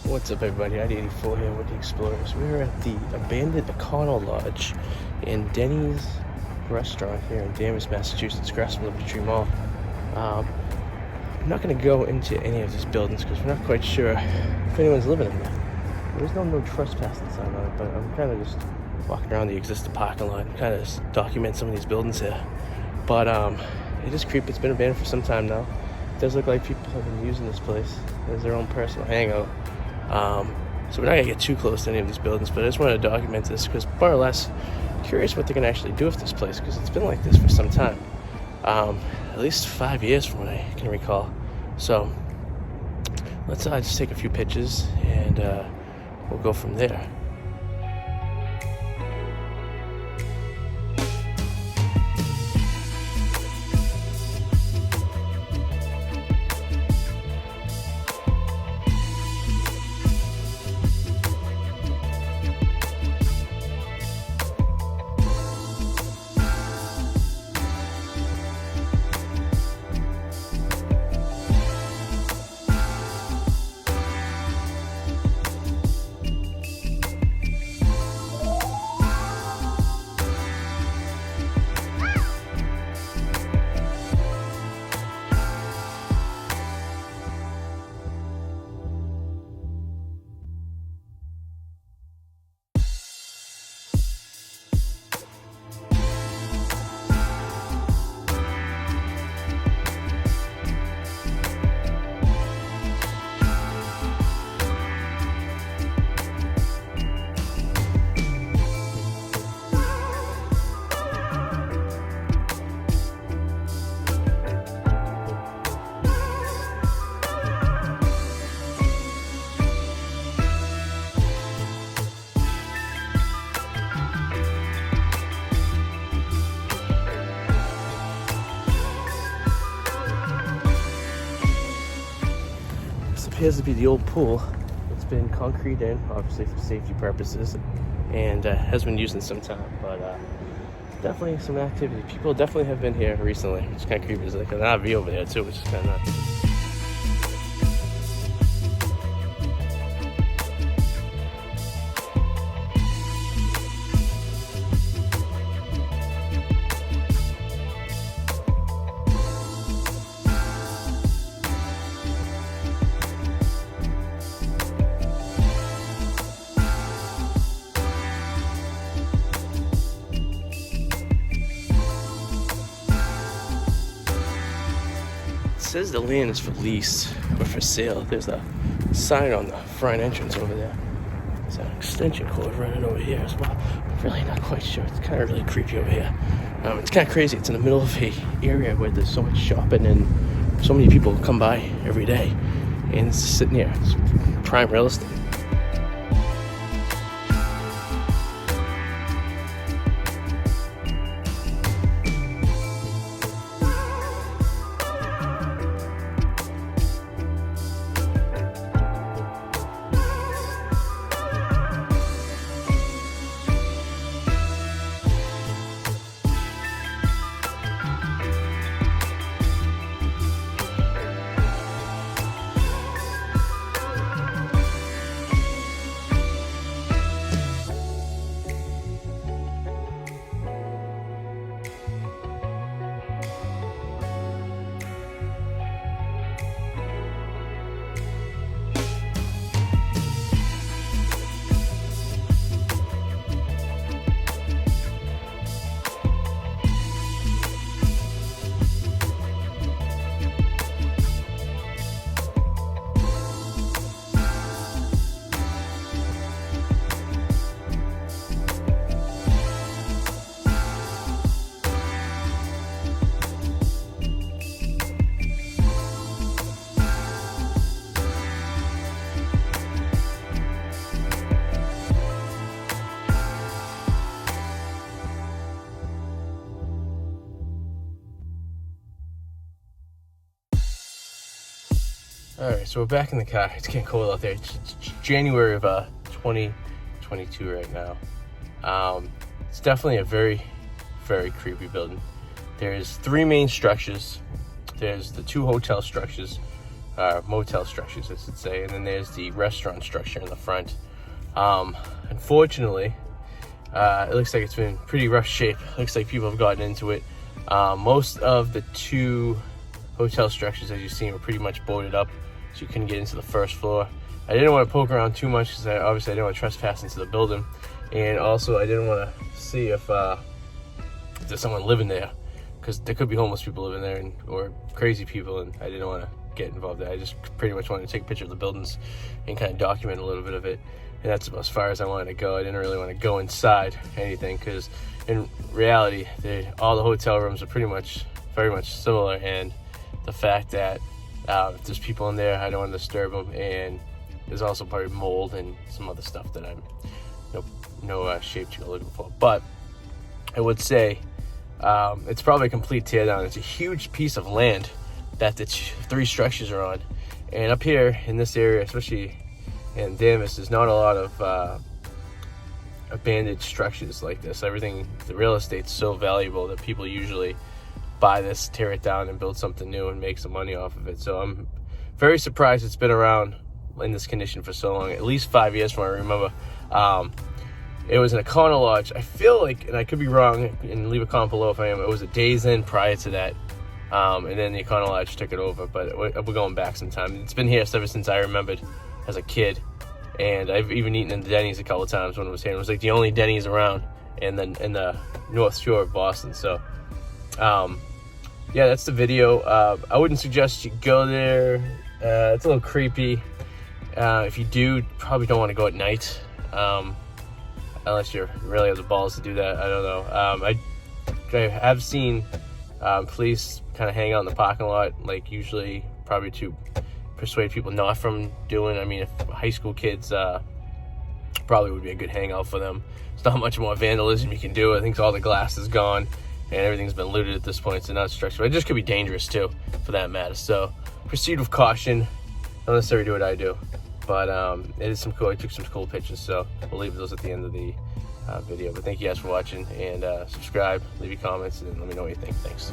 What's up, everybody? Arty 84 here with the Explorers. We're at the abandoned Econo Lodge in Denny's restaurant here in Danvers, Massachusetts, across from Liberty Tree Mall. I'm not going to go into any of these buildings because we're not quite sure if anyone's living in there. There's no trespassing sign on it, but I'm kind of just walking around the existing parking lot and kind of just document some of these buildings here. But it is creepy. It's been abandoned for some time now. It does look like people have been using this place as their own personal hangout. So we're not going to get too close to any of these buildings, but I just wanted to document this because more or less curious what they're going to actually do with this place, because it's been like this for some time. At least 5 years from what I can recall. So let's just take a few pictures and we'll go from there. Appears to be the old pool. It's been concrete in, obviously for safety purposes, and has been used in some time, but definitely some activity. People definitely have been here recently. It's kind of creepy. There's like an RV over there too, which is kind of nuts. It says the land is for lease or for sale. There's a sign on the front entrance over there. There's an extension cord running over here as well. I'm really not quite sure. It's kind of really creepy over here. It's kind of crazy. It's in the middle of a area where there's so much shopping and so many people come by every day. And it's just sitting here. It's prime real estate. Alright, so we're back in the car. It's getting cold out there. It's January of 2022 right now. It's definitely a very, very creepy building. There's three main structures. There's the two hotel structures motel structures, I should say, and then there's the restaurant structure in the front. Unfortunately, it looks like it's been pretty rough shape. Looks like people have gotten into it. Most of the 2 hotel structures, as you've seen, were pretty much boarded up, so you couldn't get into the first floor. I didn't want to poke around too much because obviously I didn't want to trespass into the building, and also I didn't want to see if there's someone living there, because there could be homeless people living there or crazy people, and I didn't want to get involved there. I just pretty much wanted to take a picture of the buildings and kind of document a little bit of it, and that's about as far as I wanted to go. I didn't really want to go inside anything, because in reality all the hotel rooms are very much similar, and the fact that if there's people in there, I don't want to disturb them, and there's also probably mold and some other stuff that I'm no shape to go looking for. But I would say it's probably a complete teardown. It's a huge piece of land that the 3 structures are on, and up here in this area, especially in Danvers, there's not a lot of abandoned structures like this. The real estate's so valuable that people usually buy this, tear it down, and build something new and make some money off of it. So I'm very surprised it's been around in this condition for so long, at least 5 years from what I remember. It was an Econo lodge. I feel like, and I could be wrong, and leave a comment below if I am, it was a Days Inn prior to that, and then the Econo lodge took it over, but we're going back some time. It's been here ever since I remembered as a kid, and I've even eaten in the Denny's a couple of times when it was here. It was like the only Denny's around in the North Shore of Boston. So yeah, that's the video. I wouldn't suggest you go there. It's a little creepy. If you do, probably don't want to go at night, unless you really have the balls to do that. I don't know. I have seen police kind of hang out in the parking lot, like usually probably to persuade people not from doing. I mean, if high school kids, probably would be a good hangout for them. It's not much more vandalism you can do. I think all the glass is gone and everything's been looted at this point, so not structured. But it just could be dangerous too, for that matter. So proceed with caution. Don't necessarily do what I do, but it is some cool. I took some cool pictures, so we'll leave those at the end of the video. But thank you guys for watching, and subscribe, leave your comments, and let me know what you think. Thanks.